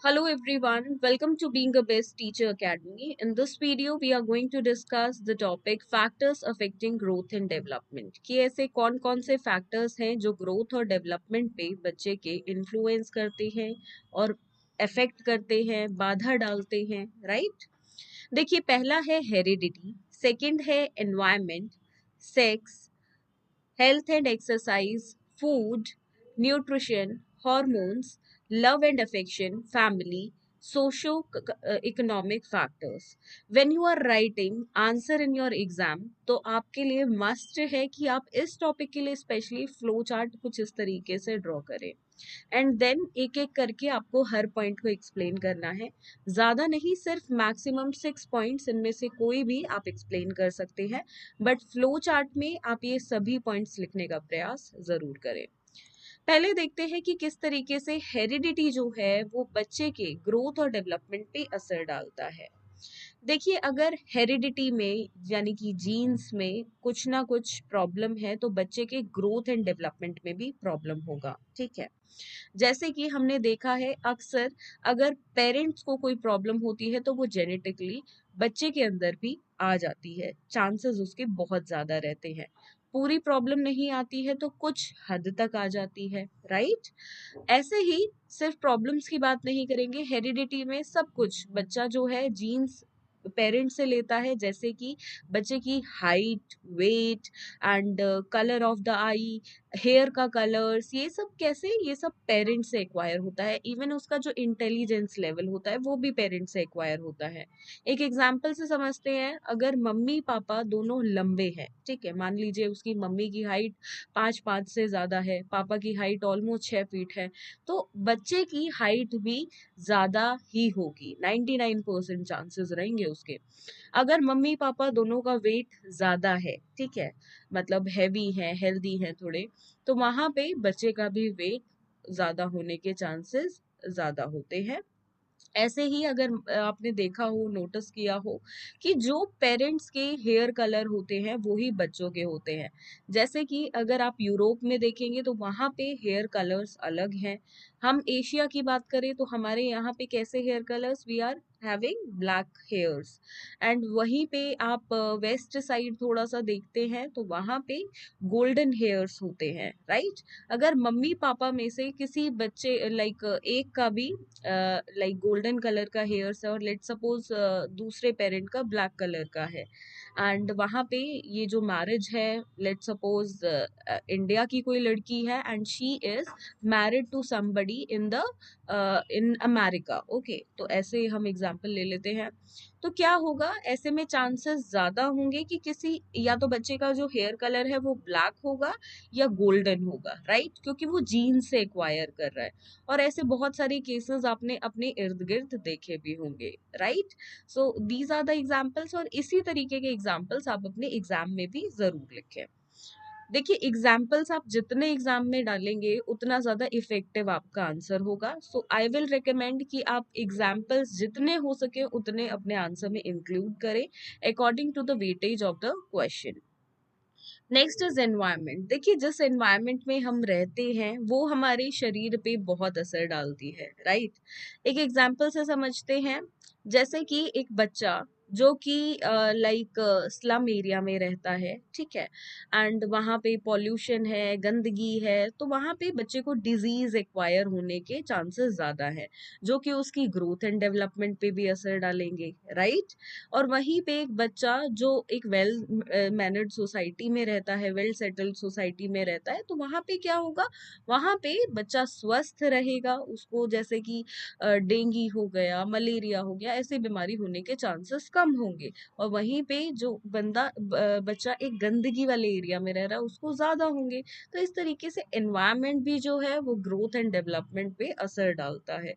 Hello everyone, welcome to Being a Best Teacher Academy. In this video, we are going to discuss the topic factors affecting growth and development. कि ऐसे कौन कौन से factors हैं जो growth और development पे बच्चे के influence करते हैं और affect करते हैं, बाधा डालते हैं, right? देखिए पहला है heredity, second है environment, sex, health and exercise, food, nutrition, hormones, love and affection, family, socio-economic factors. When you are writing answer in your exam, तो आपके लिए मस्ट है कि आप इस टॉपिक के लिए स्पेशली फ्लो चार्ट कुछ इस तरीके से ड्रॉ करें एंड देन एक एक करके आपको हर पॉइंट को एक्सप्लेन करना है. ज्यादा नहीं, सिर्फ मैक्सिमम 6 पॉइंट्स, इनमें से कोई भी आप एक्सप्लेन कर सकते हैं, बट फ्लो चार्ट में आप ये सभी पॉइंट्स लिखने का प्रयास जरूर करें. पहले देखते हैं कि किस तरीके से हेरिडिटी जो है वो बच्चे के ग्रोथ और डेवलपमेंट पे असर डालता है. देखिए अगर हेरिडिटी में यानी कि जीन्स में कुछ ना कुछ प्रॉब्लम है तो बच्चे के ग्रोथ एंड डेवलपमेंट में भी प्रॉब्लम होगा. ठीक है, जैसे कि हमने देखा है अक्सर अगर पेरेंट्स को कोई प्रॉब्लम होती है तो वो जेनेटिकली बच्चे के अंदर भी आ जाती है, चांसेस उसके बहुत ज्यादा रहते हैं. पूरी प्रॉब्लम नहीं आती है तो कुछ हद तक आ जाती है, राइट. ऐसे ही सिर्फ प्रॉब्लम्स की बात नहीं करेंगे, हेरिडिटी में सब कुछ बच्चा जो है जीन्स पेरेंट्स से लेता है, जैसे कि बच्चे की height, weight and colour of the eye, hair का कलर्स, ये सब कैसे, ये सब पेरेंट्स से एक्वायर होता है. इवन उसका जो इंटेलिजेंस लेवल होता है वो भी पेरेंट्स से एक्वायर होता है. एक एग्जाम्पल से समझते हैं, अगर मम्मी पापा दोनों लंबे हैं, ठीक है, मान लीजिए उसकी मम्मी की हाइट 5'5" से ज्यादा है, पापा की हाइट ऑलमोस्ट 6 फीट है, तो बच्चे की हाइट भी ज्यादा ही होगी, 99% चांसेस रहेंगे उसके. अगर मम्मी पापा दोनों का वेट ज्यादा है, ठीक है, मतलब हैवी है, हेल्दी है थोड़े, तो वहां पे बच्चे का भी वेट ज्यादा होने के चांसेस ज्यादा होते हैं. ऐसे ही अगर आपने देखा हो, नोटिस किया हो कि जो पेरेंट्स के हेयर कलर होते हैं वो ही बच्चों के होते हैं. जैसे कि अगर आप यूरोप में देखेंगे तो वहां पे हेयर कलर्स अलग हैं. हम एशिया की बात करें तो हमारे यहाँ पे कैसे hair colours, we are having black hairs. And वहीं पे आप वेस्ट साइड थोड़ा सा देखते हैं तो वहां पे गोल्डन हेयर्स होते हैं, राइट. अगर मम्मी पापा में से किसी बच्चे लाइक एक का भी लाइक गोल्डन कलर का हेयर्स है और लेट सपोज दूसरे पेरेंट का ब्लैक कलर का है, एंड वहां पे ये जो मैरिज है, लेट सपोज इंडिया की कोई लड़की है and she is married to somebody in America, okay, तो ऐसे हम एग्जांपल ले लेते हैं. तो क्या होगा, ऐसे में चांसेस ज्यादा होंगे कि किसी या तो बच्चे का जो हेयर कलर है वो ब्लैक होगा या गोल्डन होगा, राइट, क्योंकि वो जीन से एक्वायर कर रहा है. और ऐसे बहुत सारे केसेस आपने अपने इर्द गिर्द देखे भी होंगे, right. So these are the examples, और इसी तरीके के एग्जाम्पल्स आप अपने एग्जाम में भी जरूर लिखें. देखिए एग्जाम्पल्स आप जितने एग्जाम में डालेंगे उतना ज्यादा इफेक्टिव आपका आंसर होगा. सो आई विल रिकमेंड कि आप एग्जाम्पल्स जितने हो सके उतने अपने आंसर में इंक्लूड करें according to the weightage of the question. Next is environment. देखिए जिस एनवायरनमेंट में हम रहते हैं वो हमारे शरीर पे बहुत असर डालती है, राइट. एक एग्जाम्पल से समझते हैं, जैसे कि एक बच्चा जो कि लाइक स्लम एरिया में रहता है, ठीक है, एंड वहाँ पे पॉल्यूशन है, गंदगी है, तो वहाँ पे बच्चे को डिजीज एक्वायर होने के चांसेस ज्यादा है, जो कि उसकी ग्रोथ एंड डेवलपमेंट पे भी असर डालेंगे, राइट. और वहीं पे एक बच्चा जो एक वेल मैनर्ड सोसाइटी में रहता है, वेल सेटल्ड सोसाइटी में रहता है, तो वहां पे क्या होगा, वहां पे बच्चा स्वस्थ रहेगा, उसको जैसे कि डेंगू हो गया, मलेरिया हो गया, ऐसी बीमारी होने के चांसेस कम होंगे. और वहीं पे जो बच्चा एक गंदगी वाले एरिया में रह रहा है उसको ज्यादा होंगे. तो इस तरीके से एनवायरनमेंट भी जो है वो ग्रोथ एंड डेवलपमेंट पे असर डालता है.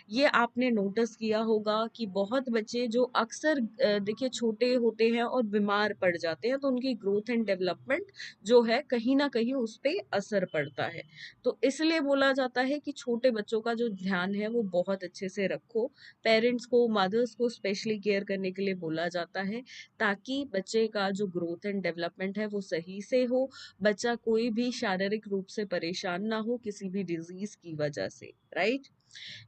ये आपने नोटिस किया होगा कि बहुत बच्चे जो अक्सर देखिए छोटे होते हैं और बीमार पड़ जाते हैं, तो उनकी ग्रोथ एंड डेवलपमेंट जो है कहीं ना कहीं उस पे असर पड़ता है. तो इसलिए बोला जाता है कि छोटे बच्चों का जो ध्यान है वो बहुत अच्छे से रखो. पेरेंट्स को, मदर्स को स्पेशली केयर करने के लिए बोला जाता है, ताकि बच्चे का जो ग्रोथ एंड डेवलपमेंट है वो सही से हो, बच्चा कोई भी शारीरिक रूप से परेशान ना हो किसी भी डिजीज की वजह से. राइट।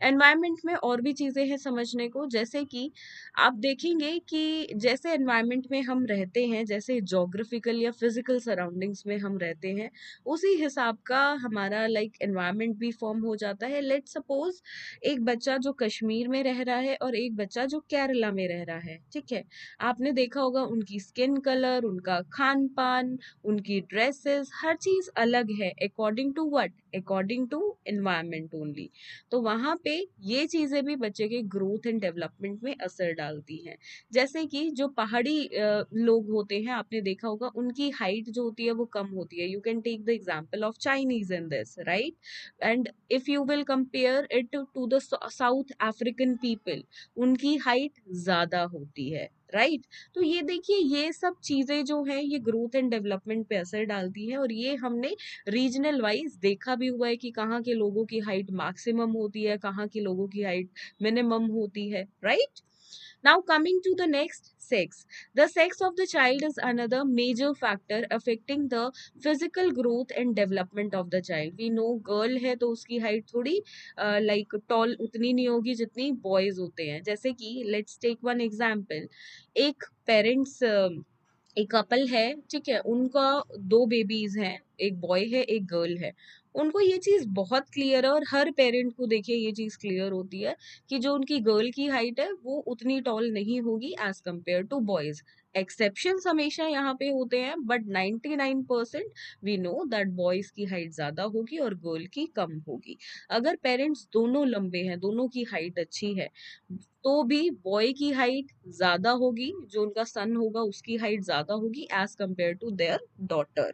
एनवायरनमेंट में और भी चीजें हैं समझने को, जैसे कि आप देखेंगे कि जैसे एनवायरनमेंट में हम रहते हैं, जैसे जोग्राफिकल या फिजिकल सराउंडिंग्स में हम रहते हैं, उसी हिसाब का हमारा लाइक एनवायरनमेंट भी फॉर्म हो जाता है। लेट सपोज एक बच्चा जो कश्मीर में रह रहा है और एक बच्चा जो केरला में रह रहा है, ठीक है, आपने देखा होगा उनकी स्किन कलर, उनका खान पान, उनकी ड्रेसेस, हर चीज अलग है according to what, according to environment only. तो वहां पे ये चीजें भी बच्चे के ग्रोथ एंड डेवलपमेंट में असर डालती हैं। जैसे कि जो पहाड़ी लोग होते हैं, आपने देखा होगा उनकी हाइट जो होती है वो कम होती है। You can take the example of Chinese in this, right. And if you will compare it to the South African people, उनकी हाइट ज्यादा होती है, राइट। तो ये देखिए, ये सब चीजें जो है ये ग्रोथ एंड डेवलपमेंट पे असर डालती है, और ये हमने रीजनल वाइज देखा भी हुआ है कि कहाँ के लोगों की हाइट मैक्सिमम होती है, कहाँ के लोगों की हाइट मिनिमम होती है, right. Now coming to the next, sex. The sex of the child is another major factor affecting the physical growth and development of the child. We know girl है तो उसकी हाइट थोड़ी like toll उतनी नहीं होगी जितनी boys होते हैं। जैसे कि लेट्स टेक वन एग्जांपल, एक पेरेंट्स, एक कपल है, ठीक है, उनका दो बेबीज हैं, एक बॉय है एक गर्ल है। उनको ये चीज बहुत क्लियर है, और हर पेरेंट को देखिए ये चीज क्लियर होती है कि जो उनकी गर्ल की हाइट है वो उतनी टॉल नहीं होगी as compare to boys. Exceptions हमेशा यहाँ पे होते हैं, but 99% we know that boys की हाइट ज्यादा होगी और गर्ल की कम होगी। अगर पेरेंट्स दोनों लंबे हैं, दोनों की हाइट अच्छी है, तो भी बॉय की हाइट ज्यादा होगी, जो उनका सन होगा उसकी हाइट ज्यादा होगी as compare to their daughter,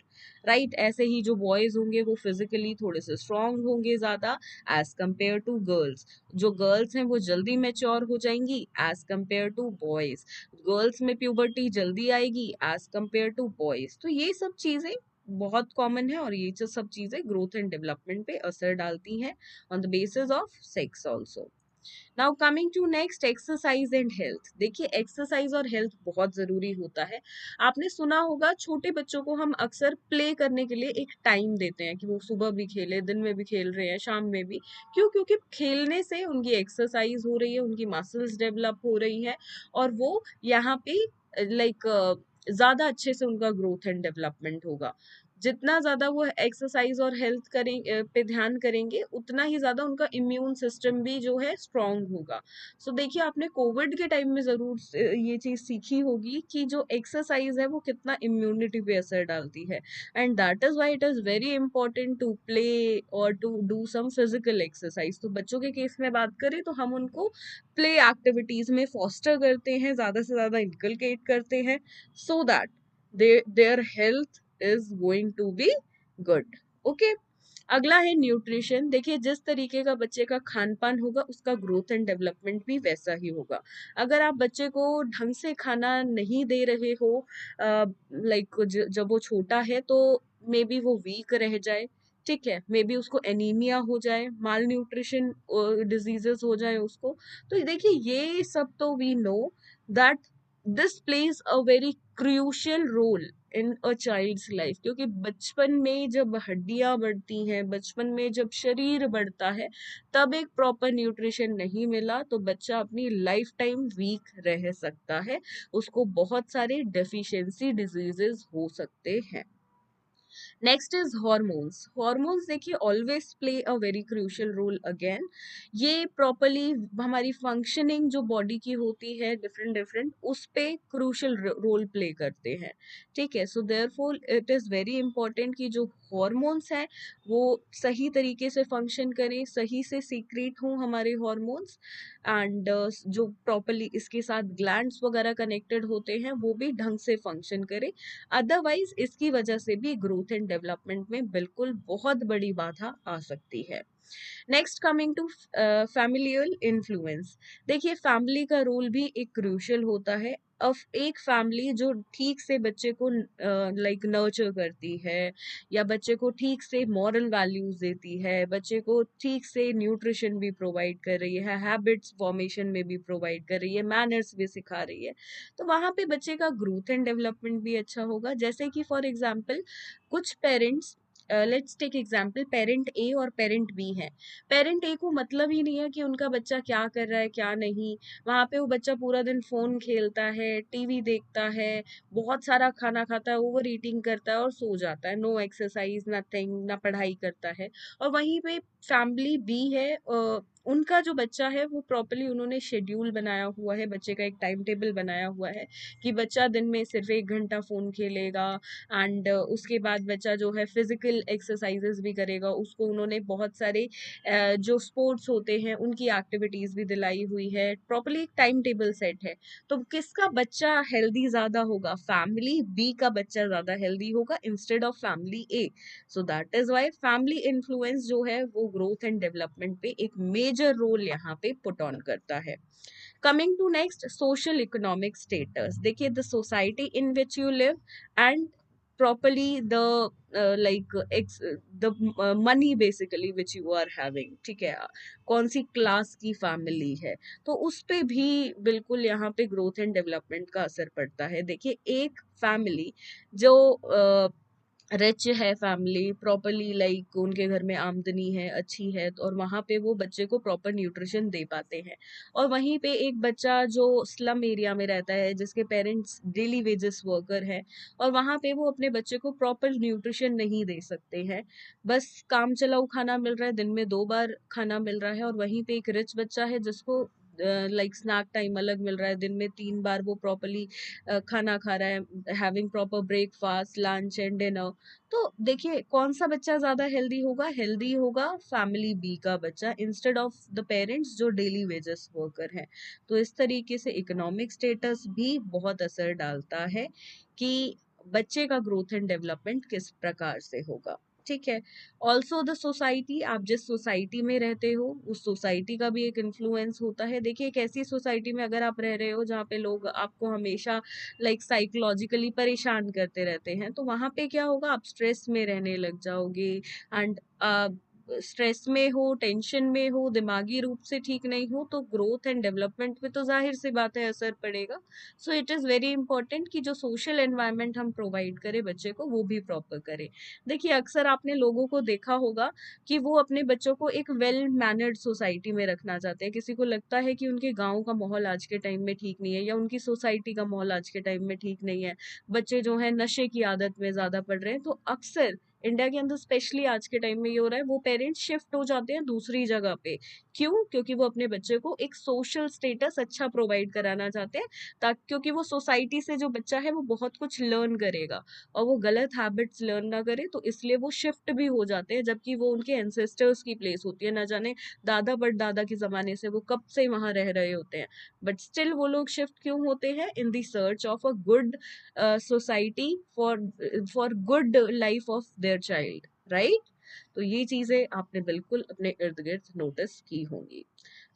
right. ऐसे ही जो बॉयज होंगे वो फिजिकली थोड़े से स्ट्रांग होंगे ज्यादा एज कंपेयर टू गर्ल्स। जो गर्ल्स हैं वो जल्दी मेच्योर हो जाएंगी as compare to boys. Girls में प्यूबर्टी जल्दी आएगी एज कंपेयर टू बॉयज। तो ये सब चीजें बहुत कॉमन है, और ये जो सब चीजें ग्रोथ एंड डेवलपमेंट पे असर डालती हैं on the basis of sex also. Now coming to next, exercise and health. देखिए एक्सरसाइज और हेल्थ बहुत जरूरी होता है। आपने सुना होगा छोटे बच्चों को हम अक्सर प्ले करने के लिए एक टाइम देते हैं कि वो सुबह भी खेले, दिन में भी खेल रहे हैं, शाम में भी। क्यों? क्योंकि खेलने से उनकी एक्सरसाइज हो रही है, उनकी मसल्स डेवलप हो रही है, और वो यहाँ पे लाइक ज्यादा अच्छे से उनका ग्रोथ एंड डेवलपमेंट होगा। जितना ज्यादा वो एक्सरसाइज और हेल्थ पे ध्यान करेंगे, उतना ही ज्यादा उनका इम्यून सिस्टम भी जो है स्ट्रांग होगा। सो देखिए, आपने कोविड के टाइम में जरूर ये चीज सीखी होगी कि जो एक्सरसाइज है वो कितना इम्यूनिटी पे असर डालती है। And that is why it is very important to play or to do some physical exercise. तो बच्चों के केस में बात करें तो हम उनको प्ले एक्टिविटीज में फोस्टर करते हैं, ज्यादा से ज्यादा इनकलकेट करते हैं, so that their health is going to be good. Okay. अगला है न्यूट्रिशन। देखिए, जिस तरीके का बच्चे का खान पान होगा उसका ग्रोथ एंड डेवलपमेंट भी वैसा ही होगा। अगर आप बच्चे को ढंग से खाना नहीं दे रहे हो, लाइक जब वो छोटा है, तो मे बी वो वीक रह जाए, ठीक है, मे बी उसको एनीमिया हो जाए, माल न्यूट्रिशन डिजीजेस हो जाए उसको। तो देखिए ये सब तो we know that this plays a very crucial role in a child's life. क्योंकि बचपन में जब हड्डियां बढ़ती हैं, बचपन में जब शरीर बढ़ता है, तब एक प्रॉपर न्यूट्रिशन नहीं मिला तो बच्चा अपनी लाइफ टाइम वीक रह सकता है, उसको बहुत सारे डेफिशिएंसी डिजीजेस हो सकते हैं। Next is hormones. हॉर्मोन्स देखिए always play a very crucial role again. ये प्रॉपरली हमारी फंक्शनिंग जो बॉडी की होती है डिफरेंट डिफरेंट, उस पे क्रूशियल रोल प्ले करते हैं, ठीक है। So therefore it is very important कि जो हॉर्मोन्स हैं वो सही तरीके से फंक्शन करें, सही से सीक्रेट हों हमारे हॉर्मोन्स, एंड जो प्रॉपरली इसके साथ ग्लैंड्स वगैरह कनेक्टेड होते हैं वो भी ढंग से फंक्शन करें। अदरवाइज इसकी वजह से भी ग्रोथ एंड डेवलपमेंट में बिल्कुल बहुत बड़ी बाधा आ सकती है। Next coming to familial influence. देखिए फैमिली का रोल भी एक क्रूशियल होता है। अब एक फैमिली जो ठीक से बच्चे को लाइक नर्चर करती है, या बच्चे को ठीक से मॉरल वैल्यूज देती है, बच्चे को ठीक से न्यूट्रिशन भी प्रोवाइड कर रही है, हैबिट्स फॉर्मेशन में भी प्रोवाइड कर रही है, मैनर्स भी सिखा रही है, तो वहां पे बच्चे का ग्रोथ एंड डेवलपमेंट भी अच्छा होगा। जैसे कि फॉर एग्जाम्पल कुछ parents let's take example, parent A और पेरेंट बी है। पेरेंट ए को मतलब ही नहीं है कि उनका बच्चा क्या कर रहा है क्या नहीं। वहां पे वो बच्चा पूरा दिन फोन खेलता है, टीवी देखता है, बहुत सारा खाना खाता है, ओवर ईटिंग करता है और सो जाता है, नो एक्सरसाइज नथिंग, ना पढ़ाई करता है। और वहीं पे फैमिली बी है, उनका जो बच्चा है वो प्रॉपरली उन्होंने शेड्यूल बनाया हुआ है, बच्चे का एक टाइम टेबल बनाया हुआ है कि बच्चा दिन में सिर्फ 1 घंटा फोन खेलेगा, एंड उसके बाद बच्चा जो है फिजिकल एक्सरसाइजेस भी करेगा। उसको उन्होंने बहुत सारे जो स्पोर्ट्स होते हैं उनकी एक्टिविटीज भी दिलाई हुई है, प्रॉपरली एक टाइम टेबल सेट है। तो किसका बच्चा हेल्दी ज्यादा होगा? फैमिली बी का बच्चा ज्यादा हेल्दी होगा instead of family A. So that is why family influence जो है वो ग्रोथ एंड डेवलपमेंट पे एक मेजर रोल यहाँ पे पुट ऑन करता है। Coming to next, social economic status. देखिए, the society in which you live and properly the the money basically which you are having, ठीक है, कौन सी क्लास की फैमिली है, तो उस पे भी बिल्कुल यहाँ पे ग्रोथ एंड डेवलपमेंट का असर पड़ता है। देखिए, एक फैमिली जो रिच है, फैमिली प्रॉपरली लाइक उनके घर में आमदनी है अच्छी है, तो और वहां पे वो बच्चे को प्रॉपर न्यूट्रिशन दे पाते हैं। और वहीं पे एक बच्चा जो स्लम एरिया में रहता है, जिसके पेरेंट्स डेली वेजेस वर्कर है, और वहां पे वो अपने बच्चे को प्रॉपर न्यूट्रिशन नहीं दे सकते हैं, बस काम चलाऊ खाना मिल रहा है, दिन में 2 बार खाना मिल रहा है। और वहीं पे एक रिच बच्चा है जिसको लाइक स्नैक टाइम अलग मिल रहा है, दिन में 3 बार वो प्रॉपरली खाना खा रहा है, having proper breakfast lunch and dinner. तो देखिए, कौन सा बच्चा ज्यादा हेल्दी होगा? हेल्दी होगा फैमिली बी का बच्चा इंस्टेड ऑफ द पेरेंट्स जो डेली वेजेस वर्कर हैं। तो इस तरीके से इकोनॉमिक स्टेटस भी बहुत असर डालता है कि बच्चे का ग्रोथ एंड डेवलपमेंट किस प्रकार से होगा। ठीक है। ऑल्सो द सोसाइटी, आप जिस सोसाइटी में रहते हो उस सोसाइटी का भी एक इन्फ्लुएंस होता है। देखिए, एक ऐसी सोसाइटी में अगर आप रह रहे हो जहाँ पे लोग आपको हमेशा लाइक साइकोलॉजिकली परेशान करते रहते हैं, तो वहां पे क्या होगा? आप स्ट्रेस में रहने लग जाओगे, एंड स्ट्रेस में हो, टेंशन में हो, दिमागी रूप से ठीक नहीं हो, तो ग्रोथ एंड डेवलपमेंट पे तो जाहिर सी बात है असर पड़ेगा। So it is very important कि जो सोशल एनवायरनमेंट हम प्रोवाइड करें बच्चे को वो भी प्रॉपर करें। देखिए, अक्सर आपने लोगों को देखा होगा कि वो अपने बच्चों को एक वेल मैनर्ड सोसाइटी में रखना चाहते हैं। किसी को लगता है कि उनके गांव का माहौल आज के टाइम में ठीक नहीं है, या उनकी सोसाइटी का माहौल आज के टाइम में ठीक नहीं है, बच्चे जो है नशे की आदत में ज्यादा पड़ रहे हैं, तो अक्सर इंडिया के अंदर स्पेशली आज के टाइम में ये हो रहा है, वो पेरेंट्स शिफ्ट हो जाते हैं दूसरी जगह पे। क्यों? क्योंकि वो अपने बच्चे को एक सोशल स्टेटस अच्छा प्रोवाइड कराना चाहते हैं, ताकि क्योंकि वो सोसाइटी से जो बच्चा है वो बहुत कुछ लर्न करेगा और वो गलत हैबिट्स लर्न ना करे, तो इसलिए वो शिफ्ट भी हो जाते हैं, जबकि वो उनके एंसेस्टर्स की प्लेस होती है, ना जाने दादा परदादा के जमाने से वो कब से वहां रह रहे होते हैं, बट स्टिल वो लोग शिफ्ट क्यों होते हैं? In the search of a good society for good life of their child, right? तो ये चीजें आपने बिल्कुल अपने इर्द गिर्द नोटिस की होंगी।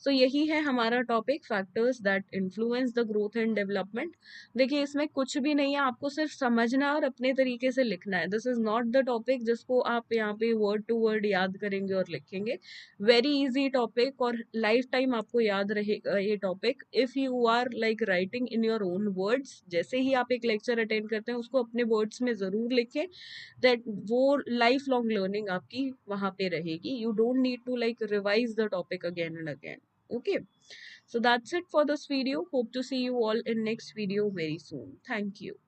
सो यही है हमारा topic, factors that influence the growth and development. देखिए, इसमें कुछ भी नहीं है, आपको सिर्फ समझना और अपने तरीके से लिखना है। This is not the topic जिसको आप यहाँ पे वर्ड टू वर्ड याद करेंगे और लिखेंगे। वेरी इजी टॉपिक, और लाइफ टाइम आपको याद रहेगा ये topic if you are like writing in your own words. जैसे ही आप एक लेक्चर अटेंड करते हैं उसको अपने वर्ड्स में जरूर लिखें, दैट वो लाइफ लॉन्ग लर्निंग आपकी वहां पे रहेगी। You don't need to like revise the topic again and again. Okay, so that's it for this video. Hope to see you all in next video very soon. Thank you.